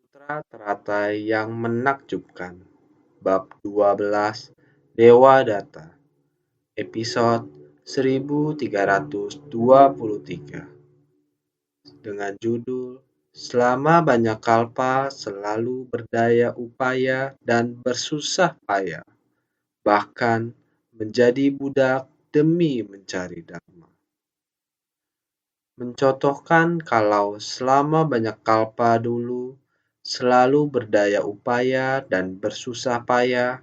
Putra teratai yang menakjubkan. Bab 12 Dewa Data. Episode 1323 dengan judul Selama banyak kalpa selalu berdaya upaya dan bersusah payah, bahkan menjadi budak demi mencari dharma. Mencontohkan kalau selama banyak kalpa dulu selalu berdaya upaya dan bersusah payah,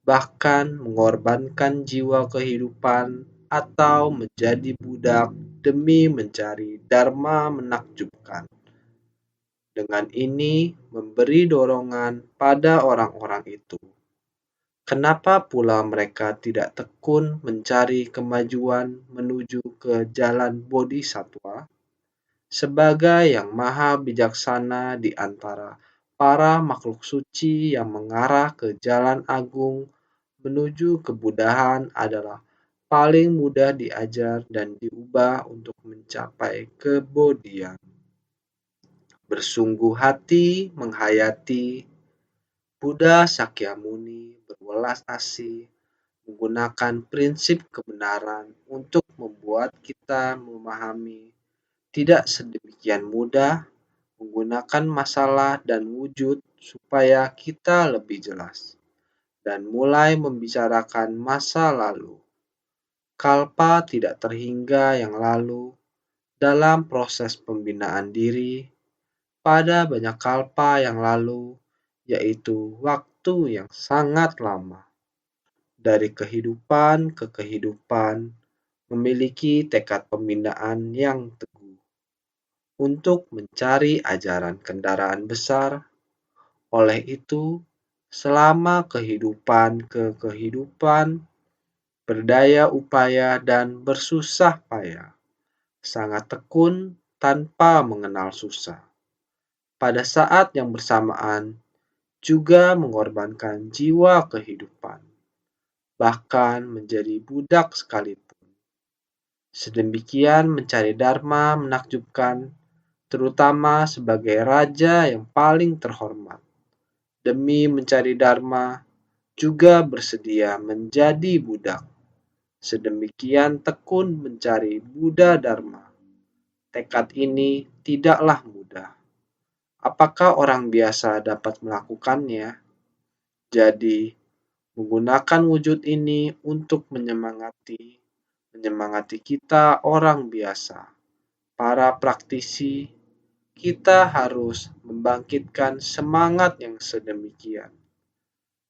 bahkan mengorbankan jiwa kehidupan atau menjadi budak demi mencari dharma menakjubkan. Dengan ini memberi dorongan pada orang-orang itu. Kenapa pula mereka tidak tekun mencari kemajuan menuju ke jalan bodhisattva? Sebagai yang maha bijaksana di antara para makhluk suci yang mengarah ke jalan agung menuju kebudahan adalah paling mudah diajar dan diubah untuk mencapai kebodian. Bersungguh hati menghayati Buddha Sakyamuni berwelas asih menggunakan prinsip kebenaran untuk membuat kita memahami tidak sedemikian mudah menggunakan masalah dan wujud supaya kita lebih jelas dan mulai membicarakan masa lalu. Kalpa tidak terhingga yang lalu dalam proses pembinaan diri pada banyak kalpa yang lalu, yaitu waktu yang sangat lama. Dari kehidupan ke kehidupan, memiliki tekad pembinaan yang teguh untuk mencari ajaran kendaraan besar. Oleh itu, selama kehidupan ke kehidupan, berdaya upaya dan bersusah payah, sangat tekun tanpa mengenal susah. Pada saat yang bersamaan, juga mengorbankan jiwa kehidupan, bahkan menjadi budak sekalipun. Sedemikian mencari dharma menakjubkan, terutama sebagai raja yang paling terhormat. Demi mencari dharma, juga bersedia menjadi budak. Sedemikian tekun mencari Buddha Dharma. Tekad ini tidaklah mudah. Apakah orang biasa dapat melakukannya? Jadi, menggunakan wujud ini untuk menyemangati kita orang biasa, para praktisi, kita harus membangkitkan semangat yang sedemikian.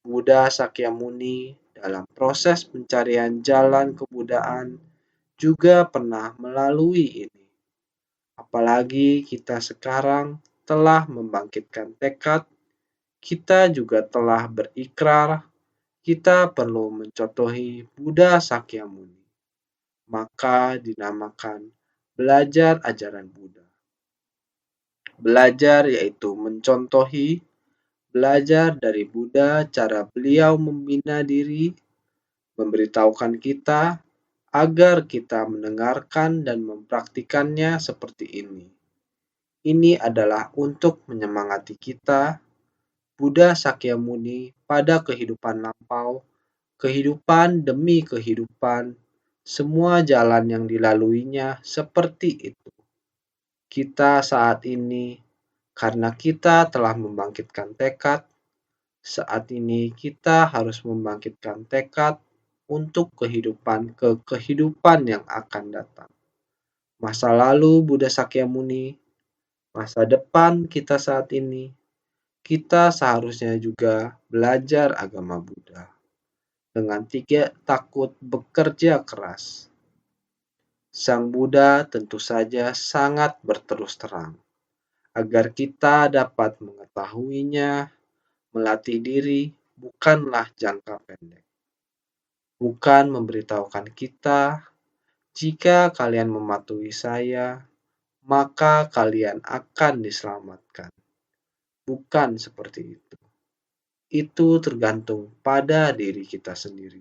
Buddha Sakyamuni dalam proses pencarian jalan kebudayaan juga pernah melalui ini. Apalagi kita sekarang telah membangkitkan tekad, kita juga telah berikrar, kita perlu mencontohi Buddha Sakyamuni. Maka dinamakan belajar ajaran Buddha. Belajar yaitu mencontohi, belajar dari Buddha cara beliau membina diri, memberitahukan kita agar kita mendengarkan dan mempraktikannya seperti ini. Ini adalah untuk menyemangati kita, Buddha Sakyamuni pada kehidupan lampau, kehidupan demi kehidupan, semua jalan yang dilaluinya seperti itu. Kita saat ini, karena kita telah membangkitkan tekad, saat ini kita harus membangkitkan tekad untuk kehidupan ke kehidupan yang akan datang. Masa lalu Buddha Sakyamuni, masa depan kita saat ini, kita seharusnya juga belajar agama Buddha dengan tidak takut bekerja keras. Sang Buddha tentu saja sangat berterus terang agar kita dapat mengetahuinya. Melatih diri bukanlah jangka pendek, bukan memberitahukan kita, jika kalian mematuhi saya, maka kalian akan diselamatkan. Bukan seperti itu. Itu tergantung pada diri kita sendiri.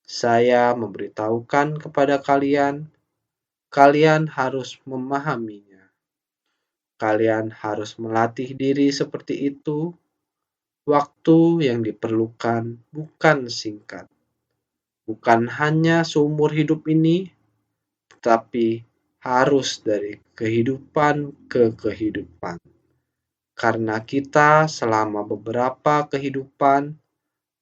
Saya memberitahukan kepada kalian, kalian harus memahaminya. Kalian harus melatih diri seperti itu. Waktu yang diperlukan bukan singkat, bukan hanya seumur hidup ini, tetapi harus dari kehidupan ke kehidupan. Karena kita selama beberapa kehidupan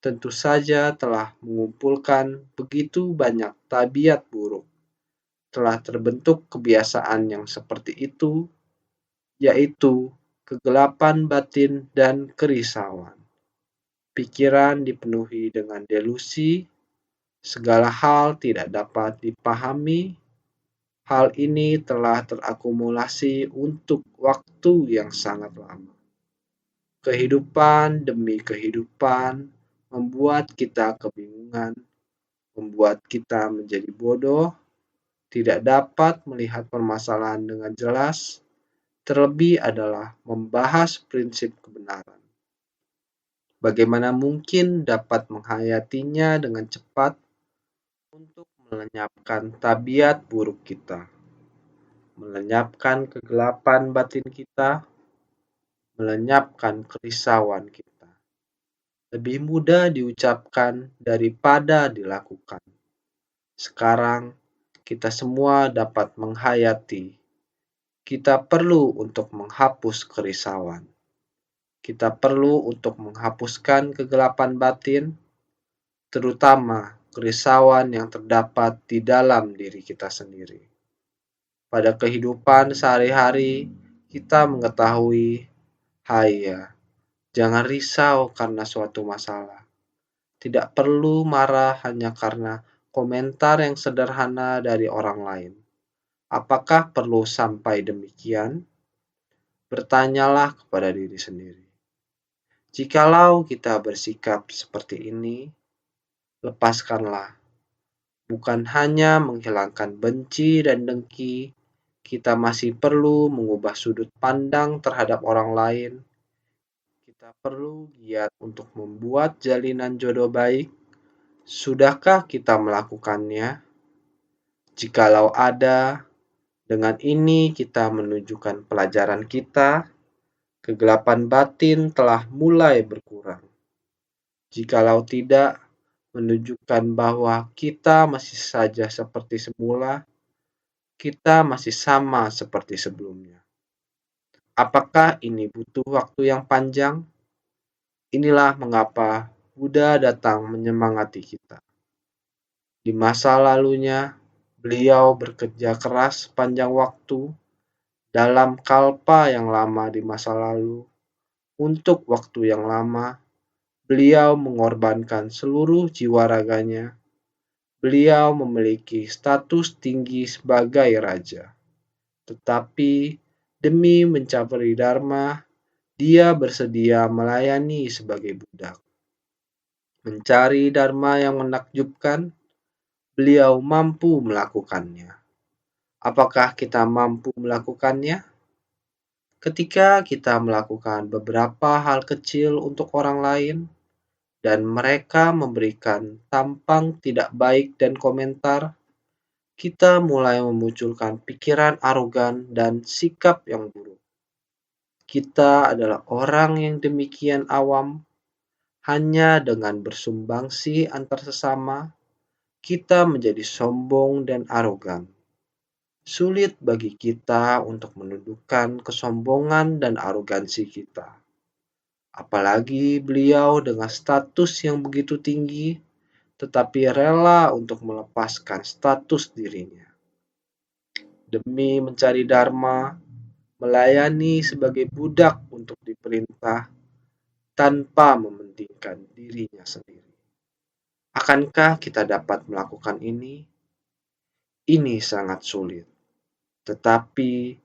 tentu saja telah mengumpulkan begitu banyak tabiat buruk, telah terbentuk kebiasaan yang seperti itu, yaitu kegelapan batin dan kerisauan. Pikiran dipenuhi dengan delusi, segala hal tidak dapat dipahami. Hal ini telah terakumulasi untuk waktu yang sangat lama. Kehidupan demi kehidupan membuat kita kebingungan, membuat kita menjadi bodoh, tidak dapat melihat permasalahan dengan jelas, terlebih adalah membahas prinsip kebenaran. Bagaimana mungkin dapat menghayatinya dengan cepat untuk melenyapkan tabiat buruk kita, melenyapkan kegelapan batin kita, melenyapkan kerisauan kita. Lebih mudah diucapkan daripada dilakukan. Sekarang kita semua dapat menghayati. Kita perlu untuk menghapus kerisauan. Kita perlu untuk menghapuskan kegelapan batin, terutama kerisauan yang terdapat di dalam diri kita sendiri. Pada kehidupan sehari-hari, kita mengetahui, ya, jangan risau karena suatu masalah. Tidak perlu marah hanya karena komentar yang sederhana dari orang lain. Apakah perlu sampai demikian? Bertanyalah kepada diri sendiri. Jikalau kita bersikap seperti ini, lepaskanlah. Bukan hanya menghilangkan benci dan dengki, kita masih perlu mengubah sudut pandang terhadap orang lain. Kita perlu giat untuk membuat jalinan jodoh baik. Sudahkah kita melakukannya? Jikalau ada, dengan ini kita menunjukkan pelajaran kita. Kegelapan batin telah mulai berkurang. Jikalau tidak, menunjukkan bahwa kita masih saja seperti semula, kita masih sama seperti sebelumnya. Apakah ini butuh waktu yang panjang? Inilah mengapa Buddha datang menyemangati kita. Di masa lalunya, beliau bekerja keras sepanjang waktu dalam kalpa yang lama di masa lalu. Untuk waktu yang lama, beliau mengorbankan seluruh jiwa raganya. Beliau memiliki status tinggi sebagai raja. Tetapi demi mencapai dharma, dia bersedia melayani sebagai budak. Mencari dharma yang menakjubkan, beliau mampu melakukannya. Apakah kita mampu melakukannya? Ketika kita melakukan beberapa hal kecil untuk orang lain, dan mereka memberikan tampang tidak baik dan komentar, kita mulai memunculkan pikiran arogan dan sikap yang buruk. Kita adalah orang yang demikian awam. Hanya dengan bersumbangsi antar sesama, kita menjadi sombong dan arogan. Sulit bagi kita untuk menundukkan kesombongan dan arogansi kita. Apalagi beliau dengan status yang begitu tinggi, tetapi rela untuk melepaskan status dirinya. Demi mencari dharma, melayani sebagai budak untuk diperintah tanpa mementingkan dirinya sendiri. Akankah kita dapat melakukan ini? Ini sangat sulit. Tetapi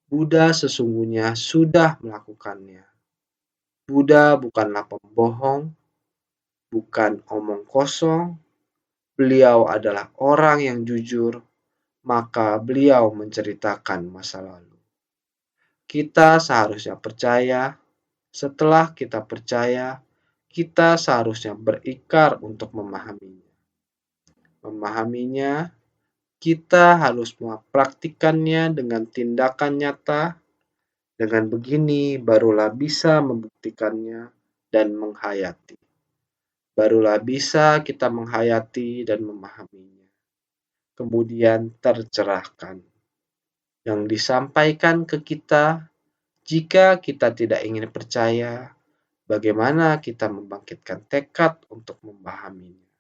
Buddha sesungguhnya sudah melakukannya. Buddha bukanlah pembohong, bukan omong kosong. Beliau adalah orang yang jujur, maka beliau menceritakan masa lalu. Kita seharusnya percaya. Setelah kita percaya, kita seharusnya berikrar untuk memahaminya. Memahaminya, kita harus mempraktikannya dengan tindakan nyata. Dengan begini, barulah bisa membuktikannya dan menghayati. Barulah bisa kita menghayati dan memahaminya. Kemudian tercerahkan. Yang disampaikan ke kita, jika kita tidak ingin percaya, bagaimana kita membangkitkan tekad untuk memahaminya?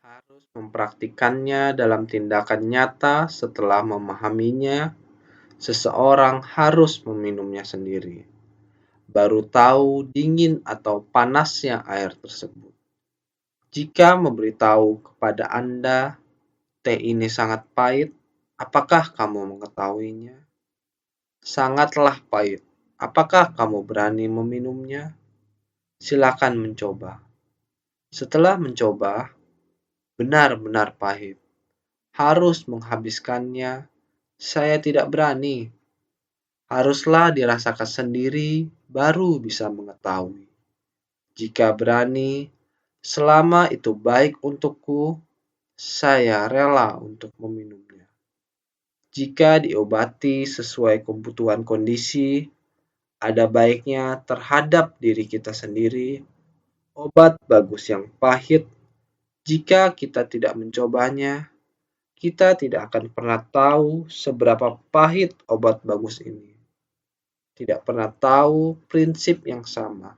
Harus mempraktikannya dalam tindakan nyata setelah memahaminya. Seseorang harus meminumnya sendiri, baru tahu dingin atau panasnya air tersebut. Jika memberitahu kepada Anda, teh ini sangat pahit, apakah kamu mengetahuinya? Sangatlah pahit. Apakah kamu berani meminumnya? Silakan mencoba. Setelah mencoba, benar-benar pahit. Harus menghabiskannya. Saya tidak berani. Haruslah dirasakan sendiri, baru bisa mengetahui. Jika berani, selama itu baik untukku, saya rela untuk meminumnya. Jika diobati sesuai kebutuhan kondisi, ada baiknya terhadap diri kita sendiri. Obat bagus yang pahit, jika kita tidak mencobanya, kita tidak akan pernah tahu seberapa pahit obat bagus ini. Tidak pernah tahu prinsip yang sama.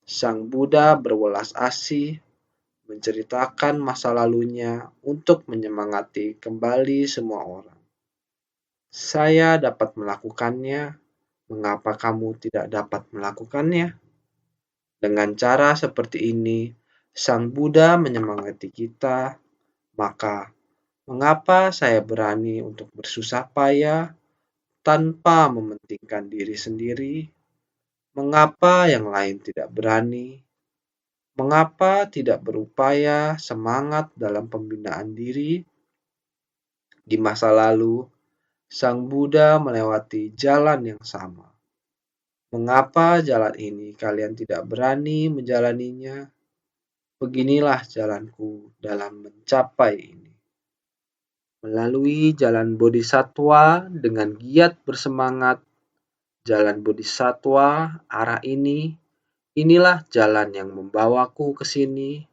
Sang Buddha berwelas asih menceritakan masa lalunya untuk menyemangati kembali semua orang. Saya dapat melakukannya, mengapa kamu tidak dapat melakukannya? Dengan cara seperti ini, Sang Buddha menyemangati kita, maka mengapa saya berani untuk bersusah payah tanpa mementingkan diri sendiri? Mengapa yang lain tidak berani? Mengapa tidak berupaya semangat dalam pembinaan diri? Di masa lalu, Sang Buddha melewati jalan yang sama. Mengapa jalan ini kalian tidak berani menjalaninya? Beginilah jalanku dalam mencapai ini. Melalui jalan bodhisattva dengan giat bersemangat, jalan bodhisattva arah ini, inilah jalan yang membawaku ke sini.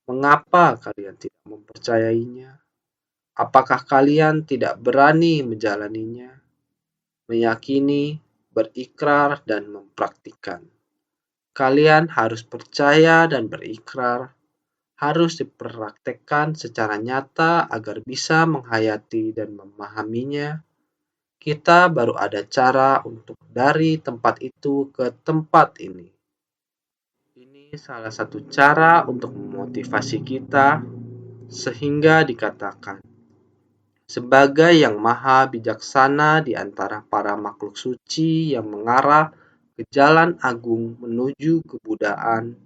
Mengapa kalian tidak mempercayainya? Apakah kalian tidak berani menjalaninya, meyakini, berikrar, dan mempraktikkan? Kalian harus percaya dan berikrar, harus dipraktekkan secara nyata agar bisa menghayati dan memahaminya. Kita baru ada cara untuk dari tempat itu ke tempat ini. Ini salah satu cara untuk memotivasi kita sehingga dikatakan sebagai yang maha bijaksana di antara para makhluk suci yang mengarah ke jalan agung menuju kebudaan.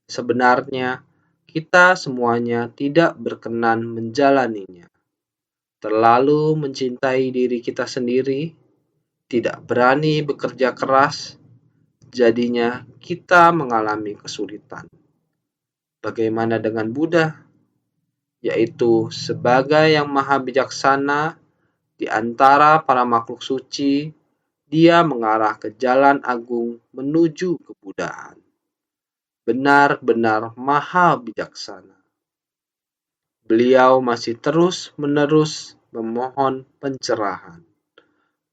Sebenarnya, kita semuanya tidak berkenan menjalaninya. Terlalu mencintai diri kita sendiri, tidak berani bekerja keras, jadinya kita mengalami kesulitan. Bagaimana dengan Buddha? Yaitu sebagai yang maha bijaksana di antara para makhluk suci, dia mengarah ke jalan agung menuju kebudaan. Benar-benar maha bijaksana. Beliau masih terus-menerus memohon pencerahan.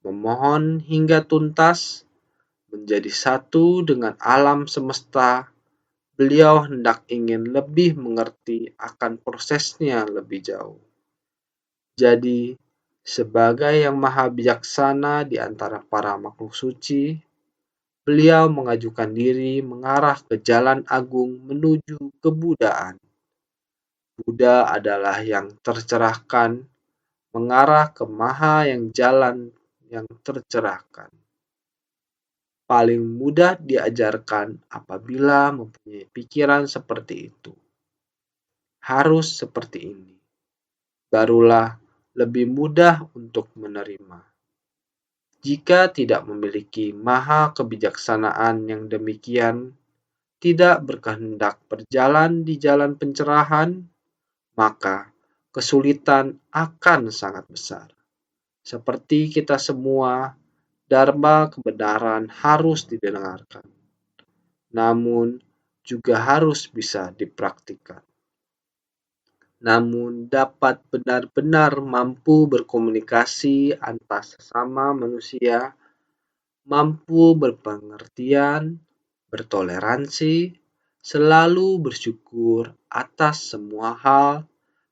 Memohon hingga tuntas, menjadi satu dengan alam semesta. Beliau hendak ingin lebih mengerti akan prosesnya lebih jauh. Jadi, sebagai yang maha bijaksana di antara para makhluk suci, beliau mengajukan diri mengarah ke jalan agung menuju kebudaan. Buddha adalah yang tercerahkan, mengarah ke maha yang jalan yang tercerahkan. Paling mudah diajarkan apabila mempunyai pikiran seperti itu. Harus seperti ini. Barulah lebih mudah untuk menerima. Jika tidak memiliki maha kebijaksanaan yang demikian, tidak berkehendak berjalan di jalan pencerahan, maka kesulitan akan sangat besar. Seperti kita semua dharma kebenaran harus didengarkan, namun juga harus bisa dipraktikkan. Namun dapat benar-benar mampu berkomunikasi antar sesama manusia, mampu berpengertian, bertoleransi, selalu bersyukur atas semua hal,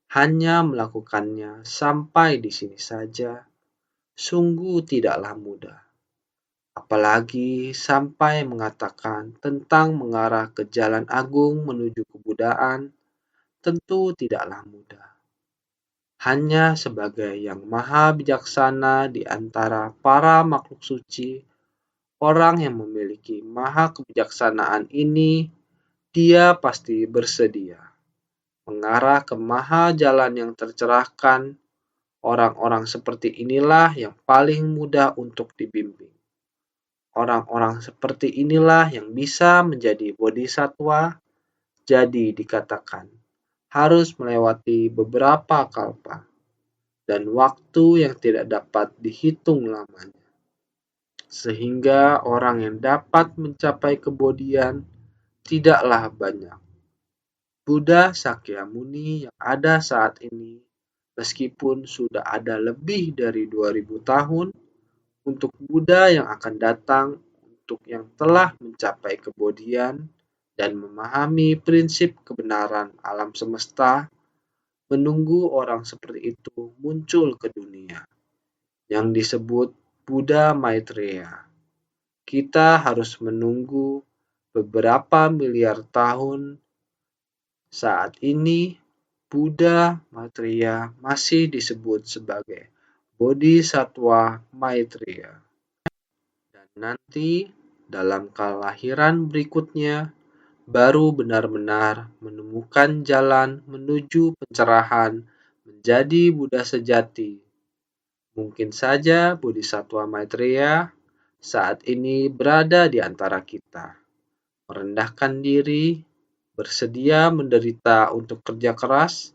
hanya melakukannya sampai di sini saja, sungguh tidaklah mudah. Apalagi sampai mengatakan tentang mengarah ke jalan agung menuju kebudayaan, tentu tidaklah mudah. Hanya sebagai yang maha bijaksana di antara para makhluk suci, orang yang memiliki maha kebijaksanaan ini, dia pasti bersedia mengarah ke maha jalan yang tercerahkan. Orang-orang seperti inilah yang paling mudah untuk dibimbing. Orang-orang seperti inilah yang bisa menjadi bodhisatwa. Jadi dikatakan harus melewati beberapa kalpa dan waktu yang tidak dapat dihitung lamanya. Sehingga orang yang dapat mencapai kebodian tidaklah banyak. Buddha Sakyamuni yang ada saat ini, meskipun sudah ada lebih dari 2000 tahun, untuk Buddha yang akan datang, untuk yang telah mencapai kebodian dan memahami prinsip kebenaran alam semesta, menunggu orang seperti itu muncul ke dunia, yang disebut Buddha Maitreya. Kita harus menunggu beberapa miliar tahun. Saat ini, Buddha Maitreya masih disebut sebagai Bodhisattva Maitreya. Dan nanti, dalam kelahiran berikutnya, baru benar-benar menemukan jalan menuju pencerahan menjadi Buddha sejati. Mungkin saja Bodhisattva Maitreya saat ini berada di antara kita, merendahkan diri, bersedia menderita untuk kerja keras.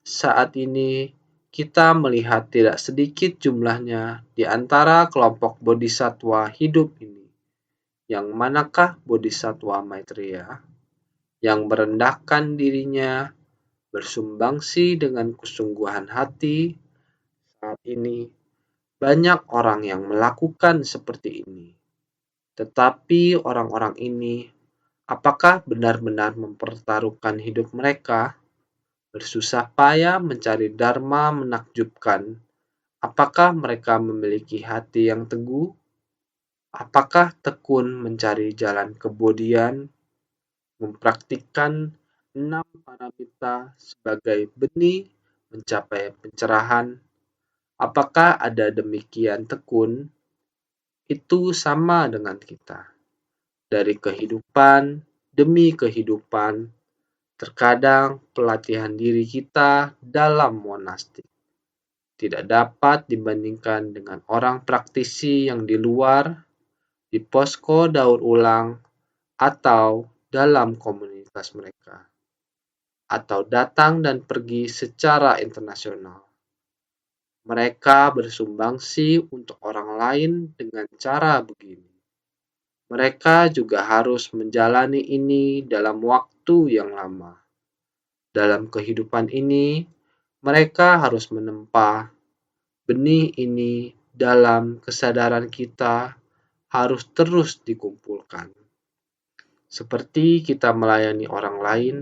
Saat ini kita melihat tidak sedikit jumlahnya di antara kelompok bodhisattva hidup ini. Yang manakah Bodhisattva Maitreya? Yang merendahkan dirinya, bersumbangsi dengan kesungguhan hati. Saat ini banyak orang yang melakukan seperti ini. Tetapi orang-orang ini, apakah benar-benar mempertaruhkan hidup mereka? Bersusah payah mencari dharma menakjubkan. Apakah mereka memiliki hati yang teguh? Apakah tekun mencari jalan kebodian, mempraktikkan 6 paramita sebagai benih mencapai pencerahan? Apakah ada demikian tekun? Itu sama dengan kita. Dari kehidupan demi kehidupan, terkadang pelatihan diri kita dalam monastik tidak dapat dibandingkan dengan orang praktisi yang di luar, di posko daur ulang, atau dalam komunitas mereka, atau datang dan pergi secara internasional. Mereka bersumbangsi untuk orang lain dengan cara begini. Mereka juga harus menjalani ini dalam waktu yang lama. Dalam kehidupan ini, mereka harus menempa benih ini dalam kesadaran kita harus terus dikumpulkan. Seperti kita melayani orang lain,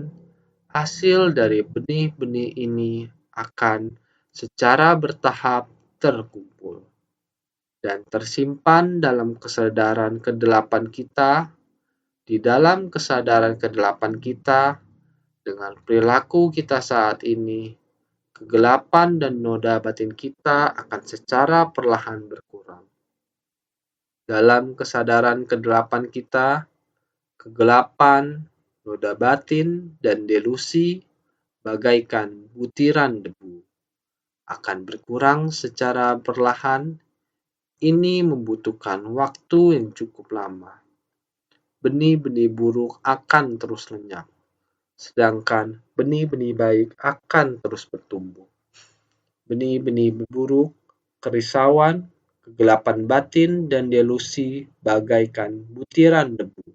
hasil dari benih-benih ini akan secara bertahap terkumpul dan tersimpan dalam kesadaran kedelapan kita. Di dalam kesadaran kedelapan kita, dengan perilaku kita saat ini, kegelapan dan noda batin kita akan secara perlahan berkurang. Dalam kesadaran kedelapan kita, kegelapan, noda batin, dan delusi bagaikan butiran debu akan berkurang secara perlahan. Ini membutuhkan waktu yang cukup lama. Benih-benih buruk akan terus lenyap, sedangkan benih-benih baik akan terus bertumbuh. Benih-benih buruk, kerisauan, Kegelapan batin dan delusi bagaikan butiran debu,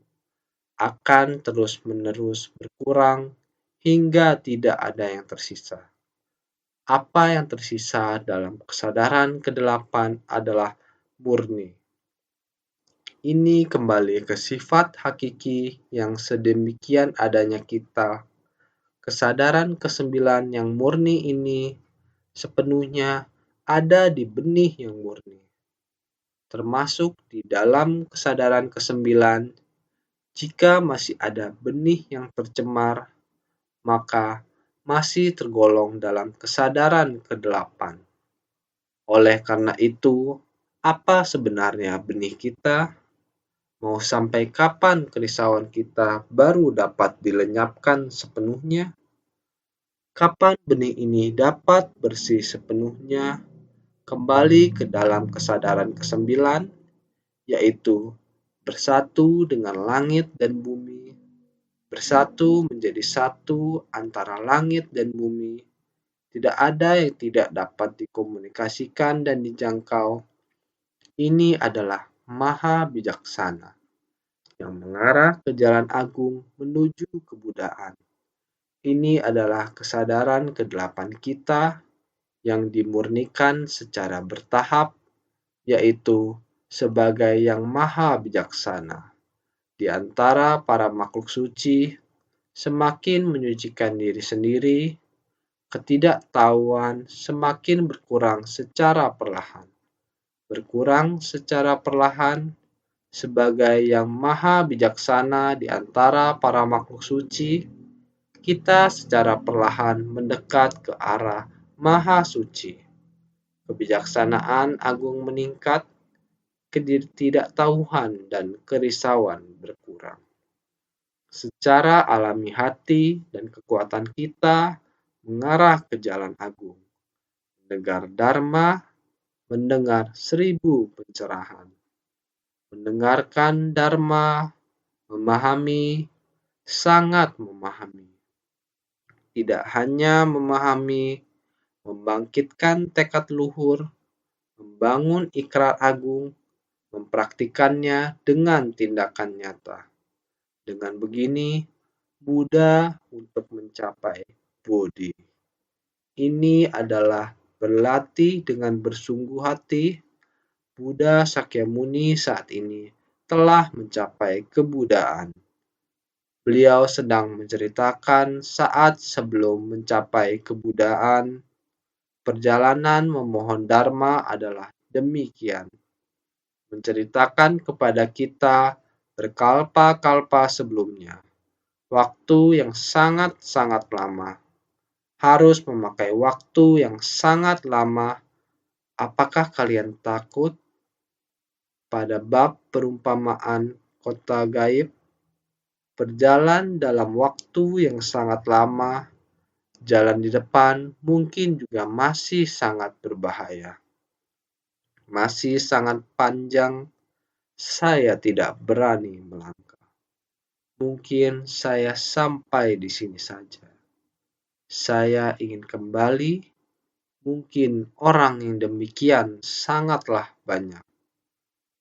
akan terus-menerus berkurang hingga tidak ada yang tersisa. Apa yang tersisa dalam kesadaran kedelapan adalah murni. Ini kembali ke sifat hakiki yang sedemikian adanya kita. Kesadaran kesembilan yang murni ini sepenuhnya ada di benih yang murni, termasuk di dalam kesadaran kesembilan. Jika masih ada benih yang tercemar, maka masih tergolong dalam kesadaran kedelapan. Oleh karena itu, apa sebenarnya benih kita? Mau sampai kapan kerisauan kita baru dapat dilenyapkan sepenuhnya? Kapan benih ini dapat bersih sepenuhnya, kembali ke dalam kesadaran kesembilan, yaitu bersatu dengan langit dan bumi, bersatu menjadi satu antara langit dan bumi. Tidak ada yang tidak dapat dikomunikasikan dan dijangkau. Ini adalah Maha Bijaksana yang mengarah ke jalan agung menuju kebudaan. Ini adalah kesadaran kedelapan kita yang dimurnikan secara bertahap, yaitu sebagai yang Maha Bijaksana. Di antara para makhluk suci, semakin menyucikan diri sendiri, ketidaktahuan semakin berkurang secara perlahan. Berkurang secara perlahan sebagai yang maha bijaksana di antara para makhluk suci, kita secara perlahan mendekat ke arah maha suci. Kebijaksanaan agung meningkat, ketidaktahuan dan kerisauan berkurang. Secara alami hati dan kekuatan kita mengarah ke jalan agung. Mendengar Dharma, mendengar 1000 pencerahan. Mendengarkan Dharma, memahami, sangat memahami. Tidak hanya memahami, membangkitkan tekad luhur, membangun ikrar agung, mempraktikannya dengan tindakan nyata. Dengan begini, Buddha untuk mencapai Bodhi. Ini adalah berlatih dengan bersungguh hati. Buddha Sakyamuni saat ini telah mencapai kebudaan. Beliau sedang menceritakan saat sebelum mencapai kebudaan. Perjalanan memohon Dharma adalah demikian. Menceritakan kepada kita berkalpa-kalpa sebelumnya. Waktu yang sangat-sangat lama. Harus memakai waktu yang sangat lama. Apakah kalian takut? Pada bab perumpamaan kota gaib, berjalan dalam waktu yang sangat lama, jalan di depan mungkin juga masih sangat berbahaya. Masih sangat panjang, saya tidak berani melangkah. Mungkin saya sampai di sini saja. Saya ingin kembali. Mungkin orang yang demikian sangatlah banyak.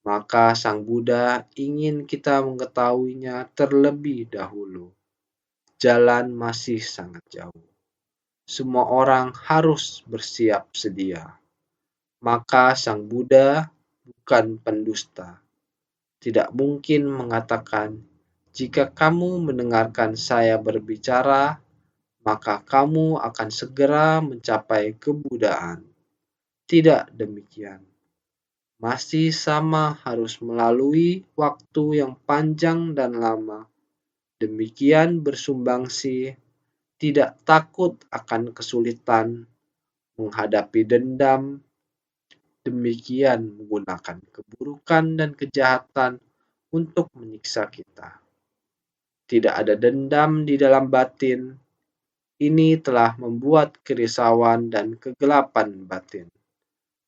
Maka Sang Buddha ingin kita mengetahuinya terlebih dahulu. Jalan masih sangat jauh. Semua orang harus bersiap sedia. Maka Sang Buddha bukan pendusta. Tidak mungkin mengatakan, jika kamu mendengarkan saya berbicara, maka kamu akan segera mencapai kebudaan. Tidak demikian. Masih sama harus melalui waktu yang panjang dan lama. Demikian bersumbangsih, tidak takut akan kesulitan, menghadapi dendam, demikian menggunakan keburukan dan kejahatan untuk menyiksa kita. Tidak ada dendam di dalam batin. Ini telah membuat kerisauan dan kegelapan batin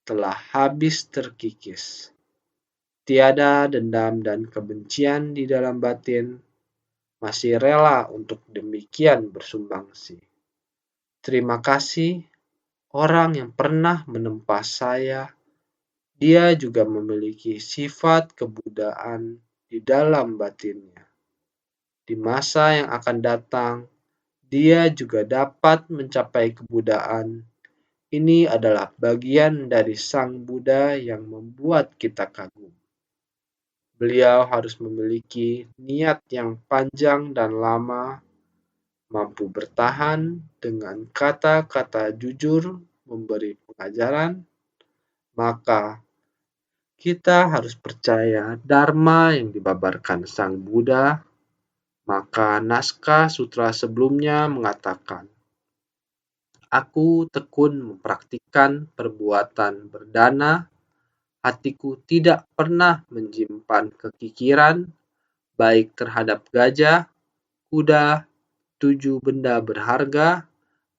telah habis terkikis. Tiada dendam dan kebencian di dalam batin, masih rela untuk demikian bersumbangsih. Terima kasih orang yang pernah menempa saya, Dia juga memiliki sifat kebudaan di dalam batinnya. Di masa yang akan datang, dia juga dapat mencapai kebudaan. Ini adalah bagian dari Sang Buddha yang membuat kita kagum. Beliau harus memiliki niat yang panjang dan lama, mampu bertahan dengan kata-kata jujur memberi pengajaran, maka kita harus percaya Dharma yang dibabarkan Sang Buddha. Maka naskah sutra sebelumnya mengatakan, "Aku tekun mempraktikkan perbuatan berdana, hatiku tidak pernah menyimpan kekikiran, baik terhadap gajah, kuda, 7 benda berharga,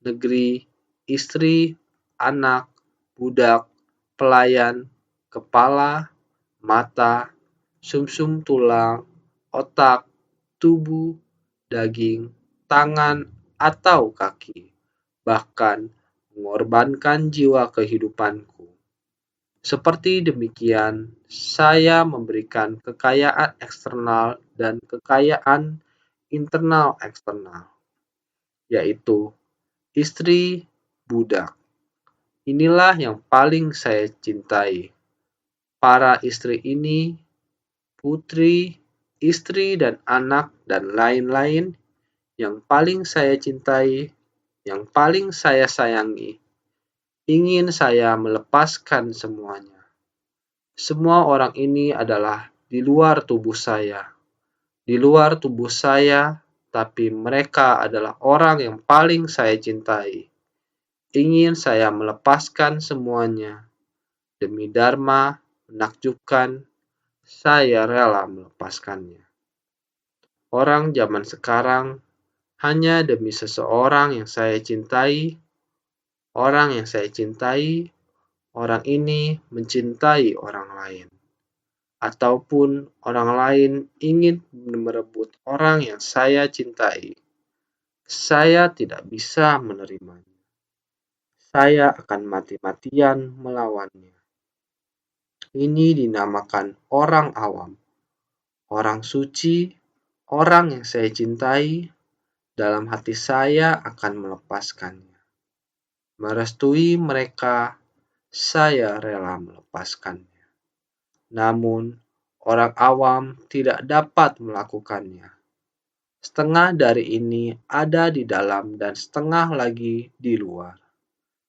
negeri, istri, anak, budak, pelayan, kepala, mata, sumsum tulang, otak, tubuh, daging, tangan, atau kaki, bahkan mengorbankan jiwa kehidupanku. Seperti demikian, saya memberikan kekayaan eksternal dan kekayaan internal eksternal, yaitu istri, budak. Inilah yang paling saya cintai. Para istri ini, putri, istri dan anak dan lain-lain yang paling saya cintai, yang paling saya sayangi. Ingin saya melepaskan semuanya. Semua orang ini adalah di luar tubuh saya. Di luar tubuh saya, tapi mereka adalah orang yang paling saya cintai. Ingin saya melepaskan semuanya. Demi Dharma menakjubkan, saya rela melepaskannya. Orang zaman sekarang hanya demi seseorang yang saya cintai, orang yang saya cintai, orang ini mencintai orang lain, ataupun orang lain ingin merebut orang yang saya cintai. Saya tidak bisa menerimanya. Saya akan mati-matian melawannya. Ini dinamakan orang awam, orang suci, orang yang saya cintai. Dalam hati saya akan melepaskannya. Merestui mereka, saya rela melepaskannya. Namun, orang awam tidak dapat melakukannya. Setengah dari ini ada di dalam dan setengah lagi di luar.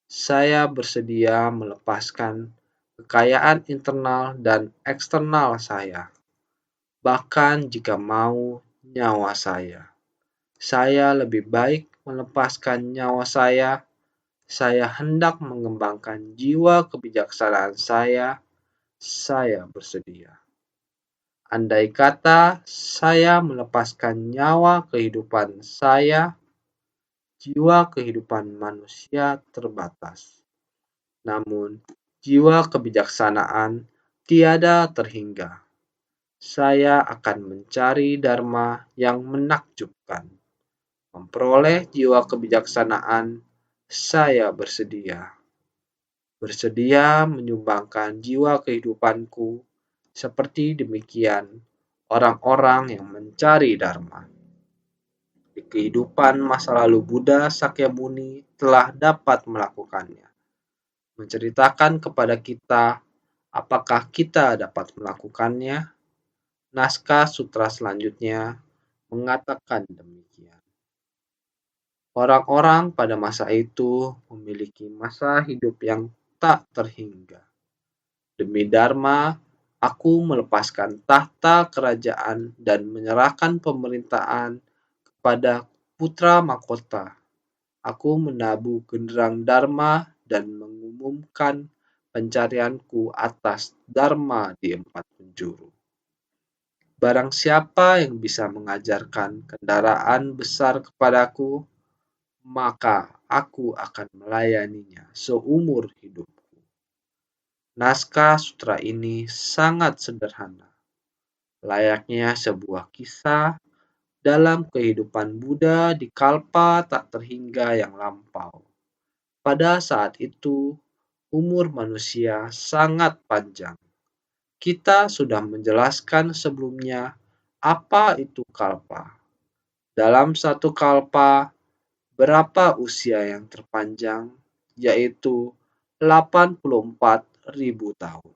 Saya bersedia melepaskan kekayaan internal dan eksternal saya, bahkan jika mau nyawa saya. Saya lebih baik melepaskan nyawa saya. Saya hendak mengembangkan jiwa kebijaksanaan saya bersedia. Andai kata saya melepaskan nyawa kehidupan saya, jiwa kehidupan manusia terbatas. Namun, jiwa kebijaksanaan tiada terhingga. Saya akan mencari Dharma yang menakjubkan. Memperoleh jiwa kebijaksanaan, saya bersedia. Bersedia menyumbangkan jiwa kehidupanku. Seperti demikian, orang-orang yang mencari Dharma. Di kehidupan masa lalu Buddha Sakyamuni telah dapat melakukannya. Menceritakan kepada kita apakah kita dapat melakukannya. Naskah sutra selanjutnya mengatakan demikian. Orang-orang pada masa itu memiliki masa hidup yang tak terhingga. Demi Dharma, aku melepaskan tahta kerajaan dan menyerahkan pemerintahan kepada putra mahkota. Aku menabuh genderang Dharma dan mengumumkan pencarianku atas Dharma di 4 penjuru. Barang siapa yang bisa mengajarkan kendaraan besar kepadaku, maka aku akan melayaninya seumur hidupku. Naskah sutra ini sangat sederhana, layaknya sebuah kisah dalam kehidupan Buddha di kalpa tak terhingga yang lampau. Pada saat itu, umur manusia sangat panjang. Kita sudah menjelaskan sebelumnya apa itu kalpa. Dalam satu kalpa, berapa usia yang terpanjang, yaitu 84.000 tahun.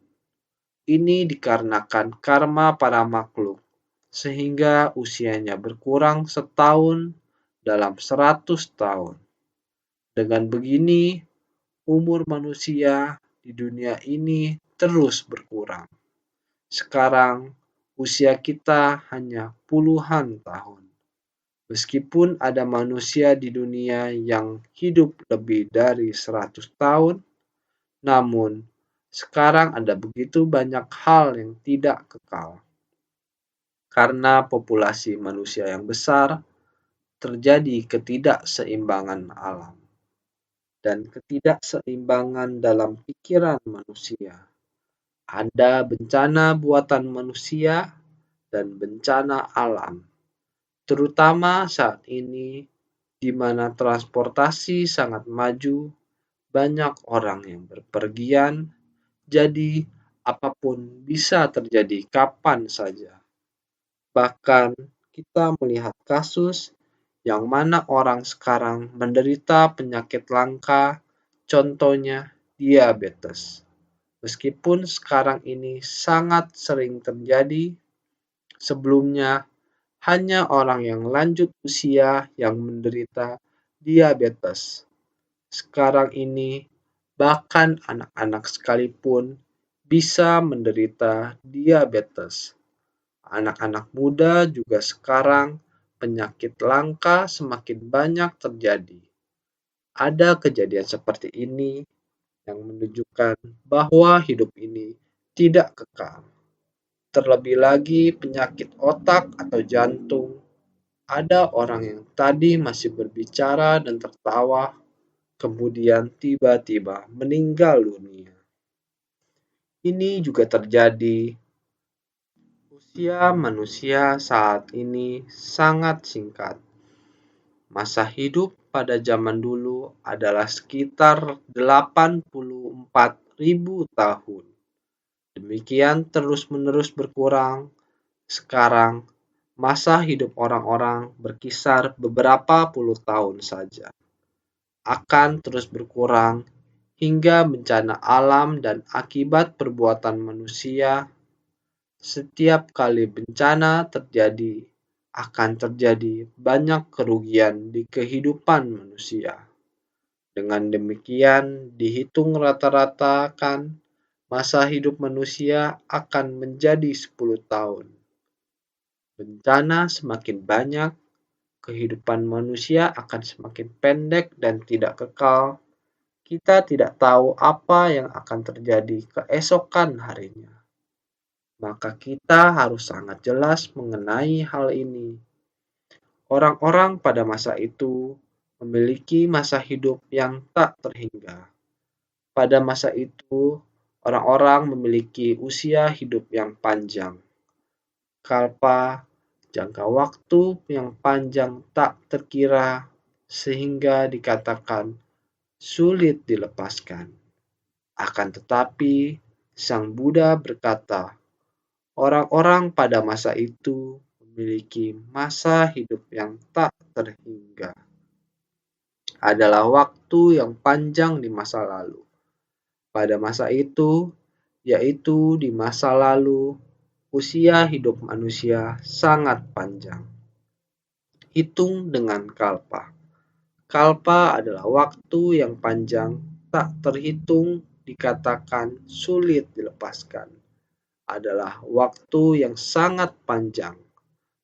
Ini dikarenakan karma para makhluk, sehingga usianya berkurang setahun dalam 100 tahun. Dengan begini, umur manusia di dunia ini terus berkurang. Sekarang, usia kita hanya puluhan tahun. Meskipun ada manusia di dunia yang hidup lebih dari 100 tahun, namun sekarang ada begitu banyak hal yang tidak kekal. Karena populasi manusia yang besar, terjadi ketidakseimbangan alam dan ketidakseimbangan dalam pikiran manusia. Ada bencana buatan manusia dan bencana alam, terutama saat ini di mana transportasi sangat maju, banyak orang yang berpergian, jadi apapun bisa terjadi kapan saja. Bahkan kita melihat kasus yang mana orang sekarang menderita penyakit langka, contohnya diabetes. Meskipun sekarang ini sangat sering terjadi, sebelumnya hanya orang yang lanjut usia yang menderita diabetes. Sekarang ini, bahkan anak-anak sekalipun bisa menderita diabetes. Anak-anak muda juga sekarang penyakit langka semakin banyak terjadi. Ada kejadian seperti ini yang menunjukkan bahwa hidup ini tidak kekal. Terlebih lagi penyakit otak atau jantung. Ada orang yang tadi masih berbicara dan tertawa, kemudian tiba-tiba meninggal dunia. Ini juga terjadi. Usia manusia saat ini sangat singkat. Masa hidup pada zaman dulu adalah sekitar 84.000 tahun. Demikian terus-menerus berkurang. Sekarang, masa hidup orang-orang berkisar beberapa puluh tahun saja. Akan terus berkurang hingga bencana alam dan akibat perbuatan manusia. Setiap kali bencana terjadi, akan terjadi banyak kerugian di kehidupan manusia. Dengan demikian, dihitung rata-ratakan masa hidup manusia akan menjadi 10 tahun. Bencana semakin banyak, kehidupan manusia akan semakin pendek dan tidak kekal. Kita tidak tahu apa yang akan terjadi keesokan harinya. Maka kita harus sangat jelas mengenai hal ini. Orang-orang pada masa itu memiliki masa hidup yang tak terhingga. Pada masa itu, orang-orang memiliki usia hidup yang panjang. Kalpa, jangka waktu yang panjang tak terkira, sehingga dikatakan sulit dilepaskan. Akan tetapi, Sang Buddha berkata, orang-orang pada masa itu memiliki masa hidup yang tak terhingga. Adalah waktu yang panjang di masa lalu. Pada masa itu, yaitu di masa lalu, usia hidup manusia sangat panjang. Hitung dengan kalpa. Kalpa adalah waktu yang panjang, tak terhitung, dikatakan sulit dilepaskan. Adalah waktu yang sangat panjang.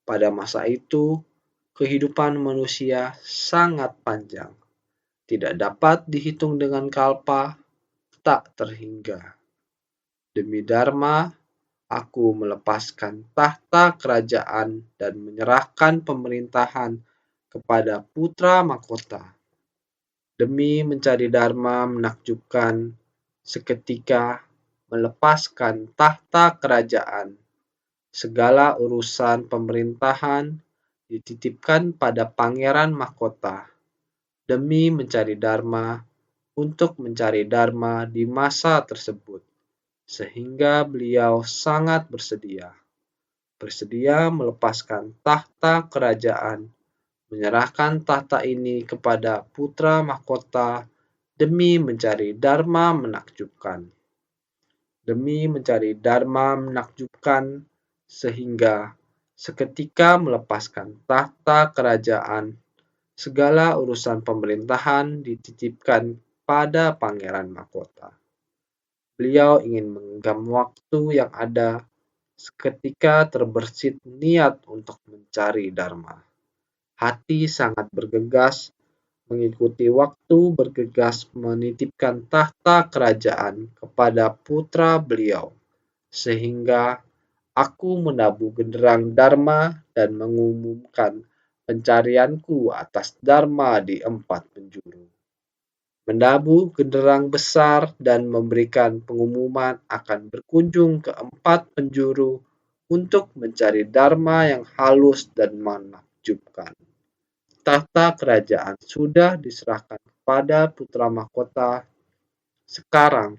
Pada masa itu, kehidupan manusia sangat panjang. Tidak dapat dihitung dengan kalpa, tak terhingga. Demi Dharma, aku melepaskan tahta kerajaan dan menyerahkan pemerintahan kepada putra mahkota. Demi mencari Dharma menakjubkan, seketika melepaskan tahta kerajaan. Segala urusan pemerintahan dititipkan pada pangeran mahkota. Demi mencari Dharma, untuk mencari dharma di masa tersebut, sehingga beliau sangat bersedia melepaskan tahta kerajaan, menyerahkan tahta ini kepada putra mahkota demi mencari dharma menakjubkan. Sehingga seketika melepaskan tahta kerajaan, segala urusan pemerintahan dititipkan pada Pangeran Mahkota. Beliau ingin menggenggam waktu yang ada, seketika terbersit niat untuk mencari dharma. Hati sangat bergegas mengikuti waktu, bergegas menitipkan tahta kerajaan kepada putra beliau, sehingga aku menabuh genderang dharma dan mengumumkan pencarianku atas dharma di 4 penjuru. Menabuh genderang besar dan memberikan pengumuman akan berkunjung ke 4 penjuru untuk mencari dharma yang halus dan menakjubkan. Tahta kerajaan sudah diserahkan kepada putra mahkota. Sekarang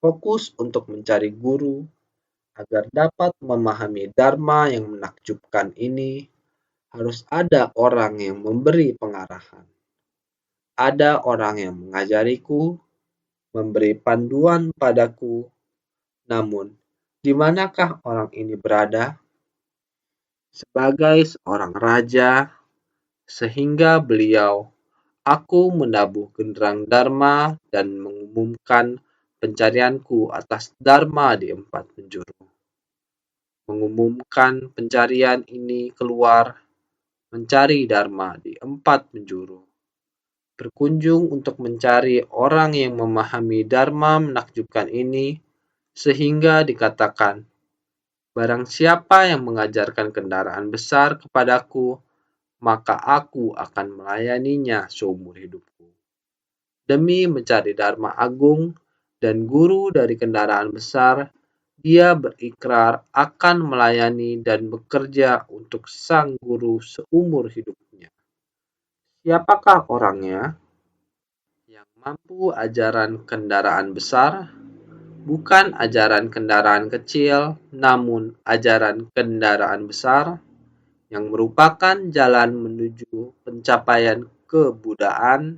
fokus untuk mencari guru agar dapat memahami dharma yang menakjubkan ini. Harus ada orang yang memberi pengarahan. Ada orang yang mengajariku, memberi panduan padaku. Namun, di manakah orang ini berada? Sebagai seorang raja, sehingga beliau, aku menabuh genderang dharma dan mengumumkan pencarianku atas dharma di 4 penjuru. Mengumumkan pencarian ini keluar, mencari dharma di 4 penjuru. Berkunjung untuk mencari orang yang memahami dharma menakjubkan ini, sehingga dikatakan, barang siapa yang mengajarkan kendaraan besar kepadaku, maka aku akan melayaninya seumur hidupku. Demi mencari dharma agung dan guru dari kendaraan besar, dia berikrar akan melayani dan bekerja untuk sang guru seumur hidupnya. Siapakah orangnya? Yang mampu ajaran kendaraan besar, bukan ajaran kendaraan kecil, namun ajaran kendaraan besar, yang merupakan jalan menuju pencapaian kebudaan.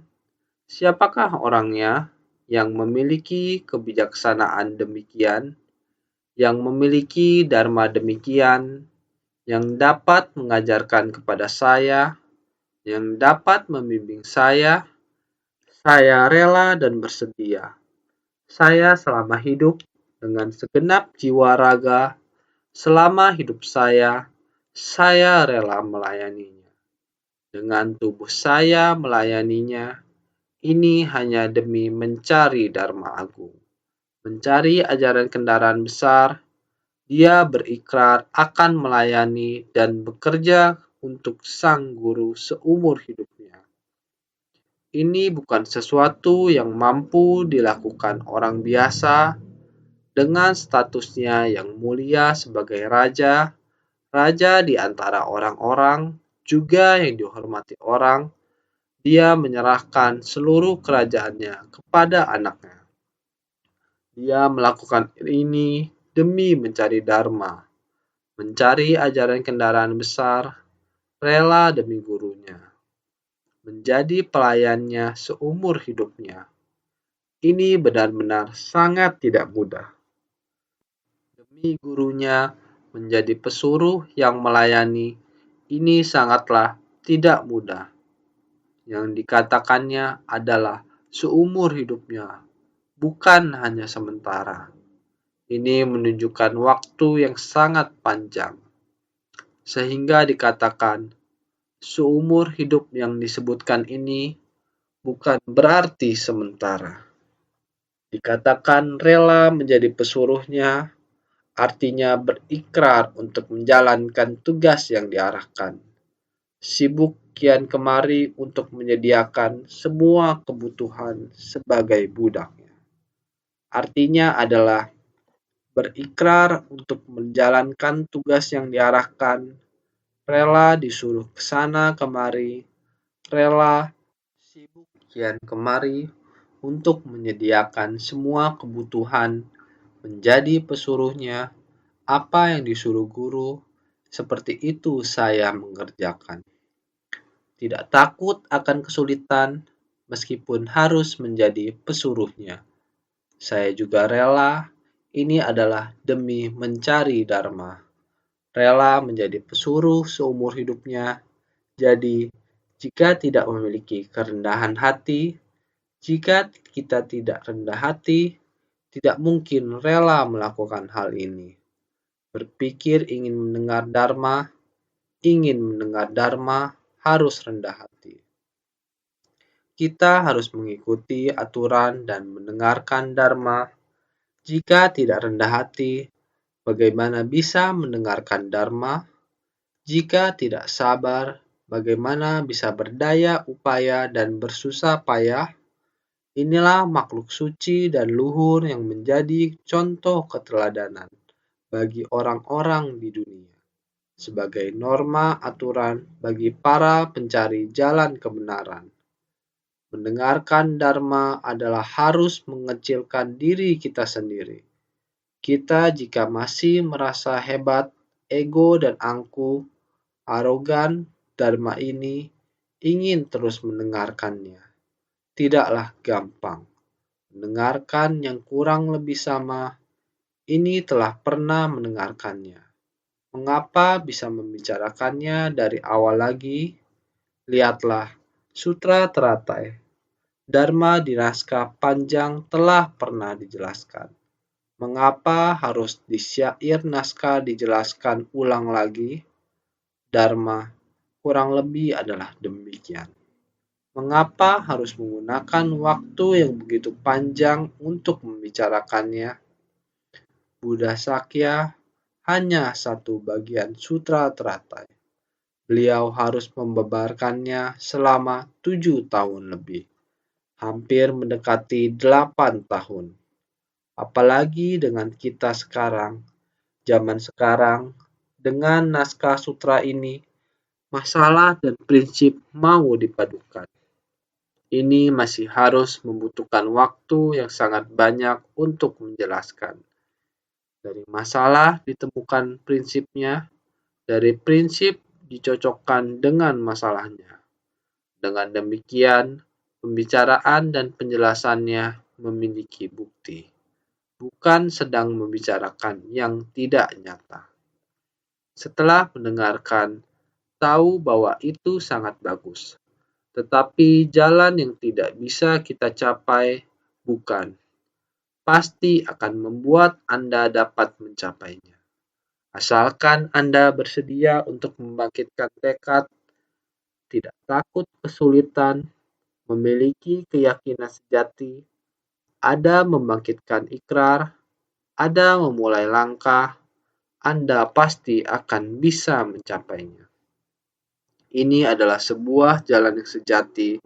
Siapakah orangnya yang memiliki kebijaksanaan demikian, yang memiliki dharma demikian, yang dapat mengajarkan kepada saya, yang dapat membimbing saya? Saya rela dan bersedia. Saya selama hidup dengan segenap jiwa raga, selama hidup saya rela melayaninya. Dengan tubuh saya melayaninya. Ini hanya demi mencari dharma agung, mencari ajaran kendaraan besar. Dia berikrar akan melayani dan bekerja untuk sang guru seumur hidupnya. Ini bukan sesuatu yang mampu dilakukan orang biasa dengan statusnya yang mulia sebagai raja di antara orang-orang, juga yang dihormati orang. Dia menyerahkan seluruh kerajaannya kepada anaknya. Dia melakukan ini demi mencari dharma, mencari ajaran kendaraan besar, rela demi gurunya, menjadi pelayannya seumur hidupnya. Ini benar-benar sangat tidak mudah. Demi gurunya menjadi pesuruh yang melayani, ini sangatlah tidak mudah. Yang dikatakannya adalah seumur hidupnya, bukan hanya sementara. Ini menunjukkan waktu yang sangat panjang. Sehingga dikatakan, seumur hidup yang disebutkan ini bukan berarti sementara. Dikatakan rela menjadi pesuruhnya, artinya berikrar untuk menjalankan tugas yang diarahkan. Sibuk kian kemari untuk menyediakan semua kebutuhan sebagai budaknya. Artinya adalah berikrar untuk menjalankan tugas yang diarahkan, rela disuruh ke sana kemari, rela sibuk kian kemari untuk menyediakan semua kebutuhan, menjadi pesuruhnya. Apa yang disuruh guru, seperti itu saya mengerjakan. Tidak takut akan kesulitan, meskipun harus menjadi pesuruhnya. Saya juga rela, ini adalah demi mencari Dharma. Rela menjadi pesuruh seumur hidupnya. Jadi, jika tidak memiliki kerendahan hati, jika kita tidak rendah hati, tidak mungkin rela melakukan hal ini. Berpikir ingin mendengar Dharma, harus rendah hati. Kita harus mengikuti aturan dan mendengarkan Dharma. Jika tidak rendah hati, bagaimana bisa mendengarkan Dharma? Jika tidak sabar, bagaimana bisa berdaya upaya dan bersusah payah? Inilah makhluk suci dan luhur yang menjadi contoh keteladanan bagi orang-orang di dunia, sebagai norma aturan bagi para pencari jalan kebenaran. Mendengarkan Dharma adalah harus mengecilkan diri kita sendiri. Kita jika masih merasa hebat, ego dan angkuh, arogan, Dharma ini ingin terus mendengarkannya. Tidaklah gampang. Mendengarkan yang kurang lebih sama, ini telah pernah mendengarkannya. Mengapa bisa membicarakannya dari awal lagi? Lihatlah, Sutra Teratai, Dharma di naskah panjang telah pernah dijelaskan. Mengapa harus di syair naskah dijelaskan ulang lagi? Dharma kurang lebih adalah demikian. Mengapa harus menggunakan waktu yang begitu panjang untuk membicarakannya? Buddha Sakya hanya satu bagian Sutra Teratai. Beliau harus membebarkannya selama 7 tahun lebih, hampir mendekati 8 tahun. Apalagi dengan kita sekarang, zaman sekarang, dengan naskah sutra ini, masalah dan prinsip mau dipadukan. Ini masih harus membutuhkan waktu yang sangat banyak untuk menjelaskan. Dari masalah ditemukan prinsipnya, dari prinsip dicocokkan dengan masalahnya. Dengan demikian, pembicaraan dan penjelasannya memiliki bukti, bukan sedang membicarakan yang tidak nyata. Setelah mendengarkan, tahu bahwa itu sangat bagus, tetapi jalan yang tidak bisa kita capai bukan, pasti akan membuat Anda dapat mencapainya. Asalkan Anda bersedia untuk membangkitkan tekad, tidak takut kesulitan, memiliki keyakinan sejati, ada membangkitkan ikrar, ada memulai langkah, Anda pasti akan bisa mencapainya. Ini adalah sebuah jalan yang sejati,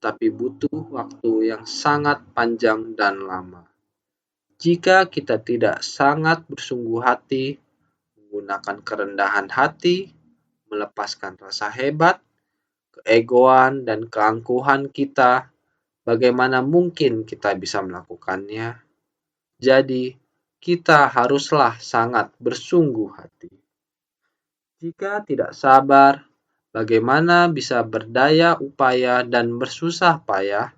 tapi butuh waktu yang sangat panjang dan lama. Jika kita tidak sangat bersungguh hati, menggunakan kerendahan hati, melepaskan rasa hebat, keegoan, dan keangkuhan kita, bagaimana mungkin kita bisa melakukannya? Jadi, kita haruslah sangat bersungguh hati. Jika tidak sabar, bagaimana bisa berdaya upaya dan bersusah payah?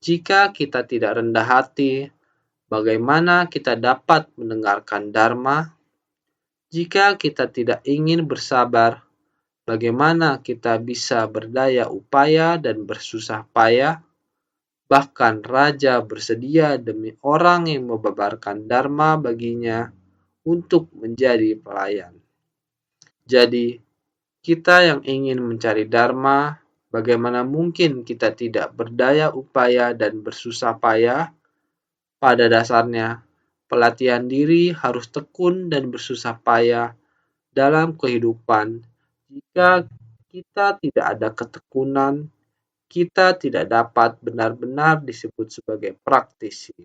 Jika kita tidak rendah hati, bagaimana kita dapat mendengarkan Dharma? Jika kita tidak ingin bersabar, bagaimana kita bisa berdaya upaya dan bersusah payah? Bahkan raja bersedia demi orang yang membebarkan Dharma baginya untuk menjadi pelayan. Jadi, kita yang ingin mencari Dharma, bagaimana mungkin kita tidak berdaya upaya dan bersusah payah? Pada dasarnya, pelatihan diri harus tekun dan bersusah payah dalam kehidupan. Jika kita tidak ada ketekunan, kita tidak dapat benar-benar disebut sebagai praktisi.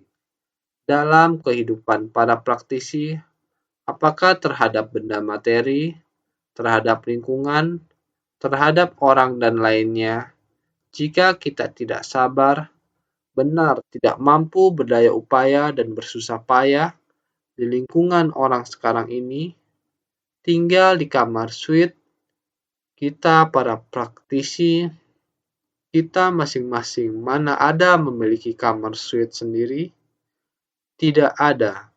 Dalam kehidupan para praktisi, apakah terhadap benda materi, terhadap lingkungan, terhadap orang dan lainnya, jika kita tidak sabar, benar tidak mampu berdaya upaya dan bersusah payah di lingkungan orang sekarang ini, tinggal di kamar suite, kita para praktisi, kita masing-masing mana ada memiliki kamar suite sendiri? Tidak ada.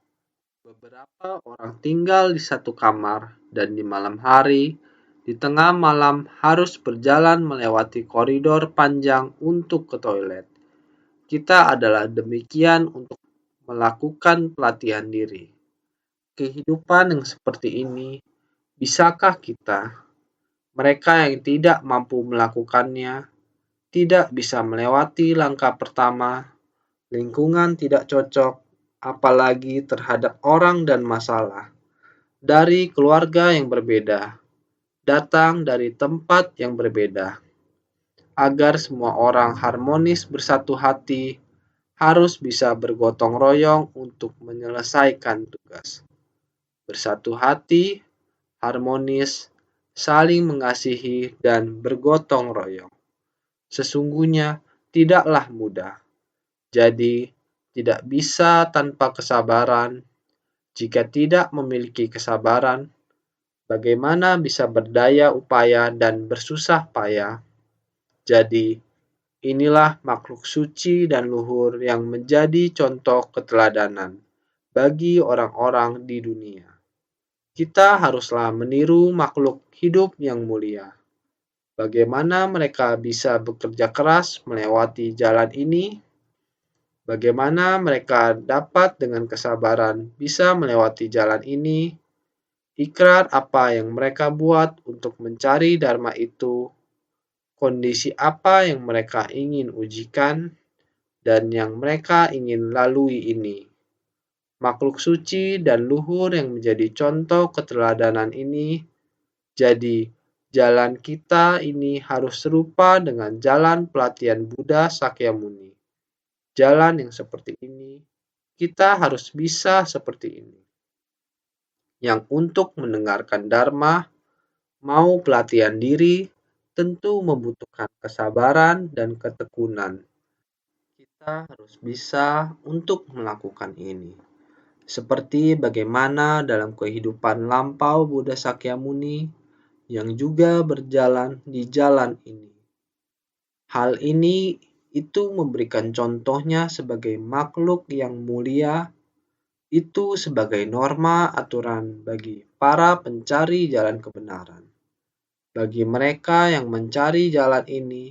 Beberapa orang tinggal di satu kamar dan di malam hari, di tengah malam harus berjalan melewati koridor panjang untuk ke toilet. Kita adalah demikian untuk melakukan pelatihan diri. Kehidupan yang seperti ini, bisakah kita, mereka yang tidak mampu melakukannya, tidak bisa melewati langkah pertama, lingkungan tidak cocok, apalagi terhadap orang dan masalah, dari keluarga yang berbeda, datang dari tempat yang berbeda, agar semua orang harmonis bersatu hati, harus bisa bergotong royong untuk menyelesaikan tugas. Bersatu hati, harmonis, saling mengasihi, dan bergotong royong. Sesungguhnya tidaklah mudah. Jadi, tidak bisa tanpa kesabaran. Jika tidak memiliki kesabaran, bagaimana bisa berdaya upaya dan bersusah payah? Jadi, inilah makhluk suci dan luhur yang menjadi contoh keteladanan bagi orang-orang di dunia. Kita haruslah meniru makhluk hidup yang mulia. Bagaimana mereka bisa bekerja keras melewati jalan ini? Bagaimana mereka dapat dengan kesabaran bisa melewati jalan ini? Ikrar apa yang mereka buat untuk mencari dharma itu? Kondisi apa yang mereka ingin ujikan dan yang mereka ingin lalui ini? Makhluk suci dan luhur yang menjadi contoh keteladanan ini, jadi jalan kita ini harus serupa dengan jalan pelatihan Buddha Sakyamuni. Jalan yang seperti ini, kita harus bisa seperti ini. Yang untuk mendengarkan Dharma, mau pelatihan diri, tentu membutuhkan kesabaran dan ketekunan. Kita harus bisa untuk melakukan ini. Seperti bagaimana dalam kehidupan lampau Buddha Sakyamuni yang juga berjalan di jalan ini. Hal ini itu memberikan contohnya sebagai makhluk yang mulia, itu sebagai norma aturan bagi para pencari jalan kebenaran. Bagi mereka yang mencari jalan ini,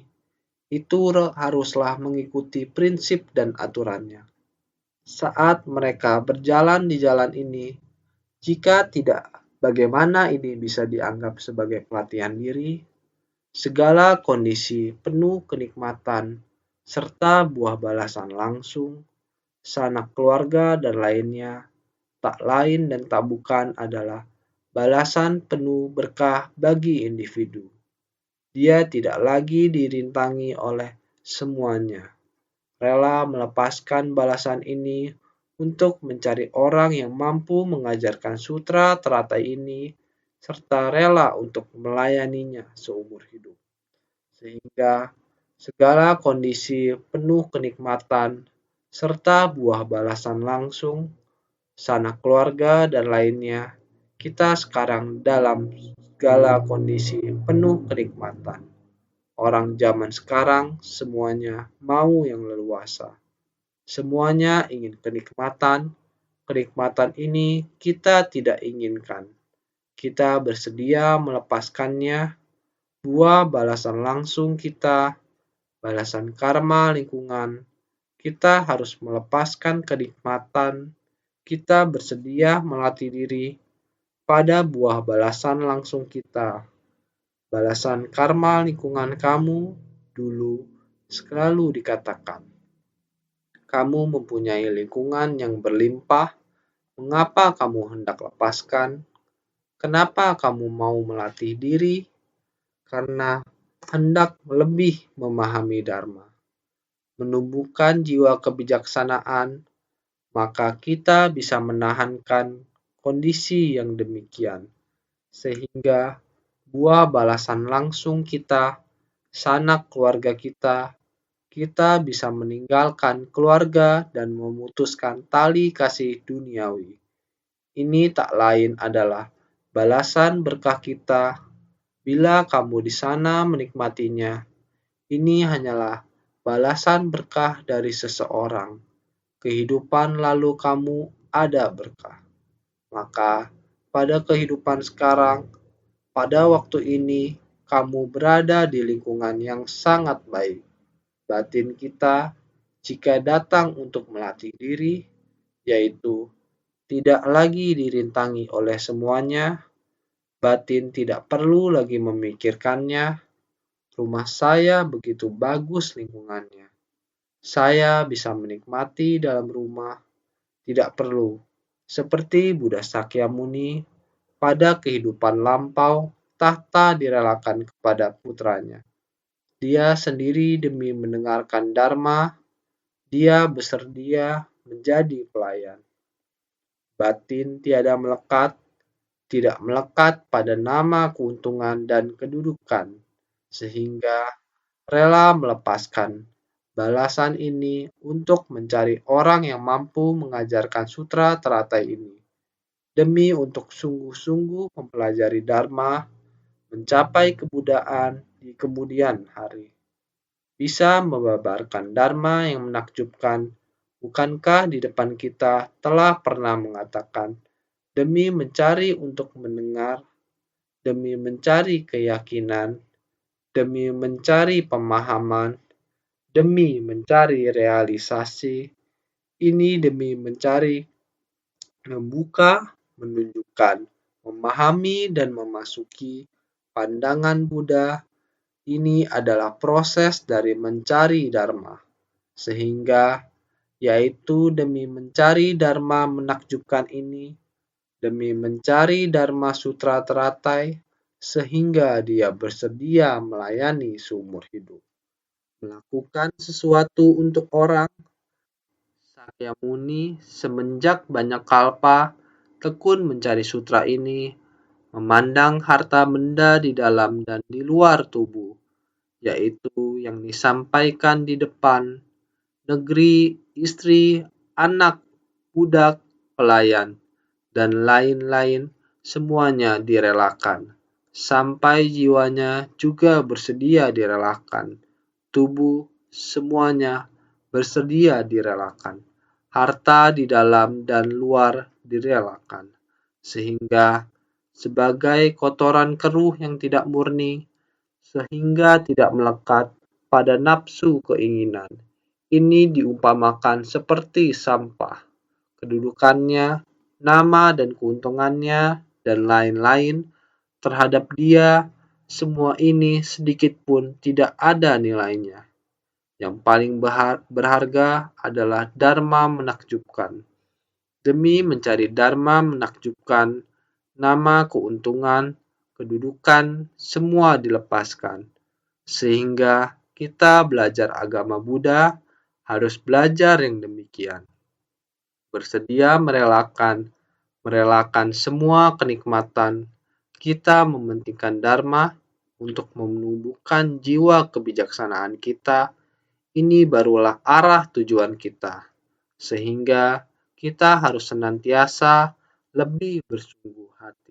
itu haruslah mengikuti prinsip dan aturannya. Saat mereka berjalan di jalan ini, jika tidak, bagaimana ini bisa dianggap sebagai pelatihan diri? Segala kondisi penuh kenikmatan, serta buah balasan langsung, sanak keluarga dan lainnya, tak lain dan tak bukan adalah balasan penuh berkah bagi individu. Dia tidak lagi dirintangi oleh semuanya, rela melepaskan balasan ini untuk mencari orang yang mampu mengajarkan sutra teratai ini, serta rela untuk melayaninya seumur hidup. Sehingga segala kondisi penuh kenikmatan, serta buah balasan langsung, sanak keluarga dan lainnya, kita sekarang dalam segala kondisi penuh kenikmatan. Orang zaman sekarang semuanya mau yang leluasa. Semuanya ingin kenikmatan. Kenikmatan ini kita tidak inginkan. Kita bersedia melepaskannya. Buah balasan langsung kita, balasan karma lingkungan. Kita harus melepaskan kenikmatan. Kita bersedia melatih diri pada buah balasan langsung kita. Balasan karma lingkungan kamu dulu selalu dikatakan. Kamu mempunyai lingkungan yang berlimpah. Mengapa kamu hendak lepaskan? Kenapa kamu mau melatih diri? Karena hendak lebih memahami Dharma. Menumbuhkan jiwa kebijaksanaan, maka kita bisa menahankan kondisi yang demikian. Sehingga buah balasan langsung kita, sanak keluarga kita kita bisa meninggalkan keluarga dan memutuskan tali kasih duniawi. Ini tak lain adalah balasan berkah kita bila kamu di sana menikmatinya. Ini hanyalah balasan berkah dari seseorang. Kehidupan lalu kamu ada berkah. Maka pada kehidupan sekarang, pada waktu ini, kamu berada di lingkungan yang sangat baik. Batin kita, jika datang untuk melatih diri, yaitu tidak lagi dirintangi oleh semuanya, batin tidak perlu lagi memikirkannya. Rumah saya begitu bagus lingkungannya. Saya bisa menikmati dalam rumah, tidak perlu. Seperti Buddha Sakyamuni, pada kehidupan lampau, tahta direlakan kepada putranya. Dia sendiri demi mendengarkan dharma, dia bersedia menjadi pelayan. Batin tiada melekat, tidak melekat pada nama keuntungan dan kedudukan, sehingga rela melepaskan balasan ini untuk mencari orang yang mampu mengajarkan sutra teratai ini, demi untuk sungguh-sungguh mempelajari dharma, mencapai kebudaan di kemudian hari. Bisa membabarkan dharma yang menakjubkan, bukankah di depan kita telah pernah mengatakan, demi mencari untuk mendengar, demi mencari keyakinan, demi mencari pemahaman, demi mencari realisasi, ini demi mencari, membuka, menunjukkan, memahami dan memasuki pandangan Buddha. Ini adalah proses dari mencari dharma, sehingga yaitu demi mencari dharma menakjubkan ini, demi mencari dharma sutra teratai, sehingga dia bersedia melayani seumur hidup. Melakukan sesuatu untuk orang, Sakyamuni semenjak banyak kalpa tekun mencari sutra ini, memandang harta benda di dalam dan di luar tubuh, yaitu yang disampaikan di depan, negeri, istri, anak, budak, pelayan, dan lain-lain, semuanya direlakan. Sampai jiwanya juga bersedia direlakan. Tubuh, semuanya bersedia direlakan. Harta di dalam dan luar direlakan. Sehingga sebagai kotoran keruh yang tidak murni, sehingga tidak melekat pada nafsu keinginan. Ini diumpamakan seperti sampah. Kedudukannya, nama dan keuntungannya, dan lain-lain terhadap dia, semua ini sedikit pun tidak ada nilainya. Yang paling berharga adalah dharma menakjubkan. Demi mencari dharma menakjubkan, nama, keuntungan, kedudukan, semua dilepaskan. Sehingga kita belajar agama Buddha harus belajar yang demikian. Bersedia merelakan semua kenikmatan, kita mementingkan dharma untuk menumbuhkan jiwa kebijaksanaan kita. Ini barulah arah tujuan kita, sehingga kita harus senantiasa lebih bersungguh hati.